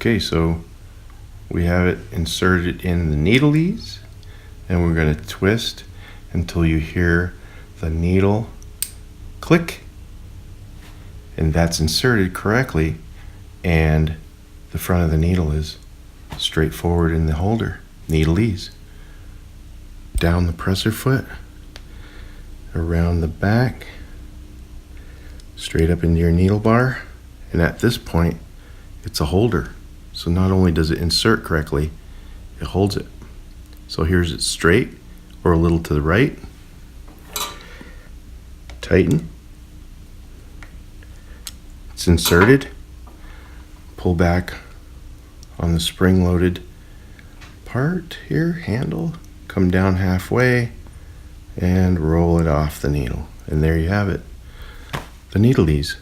Okay, so we have it inserted in the needle ease, and we're going to twist until you hear the needle click, and that's inserted correctly, and the front of the needle is straight forward in the holder. Needle ease. Down the presser foot, around the back, straight up into your needle bar, and at this point it's a holder. So not only does it insert correctly, it holds it. So here's it straight or a little to the right. Tighten. It's inserted. Pull back on the spring-loaded part here, handle. Come down halfway and roll it off the needle. And there you have it, the needle ease.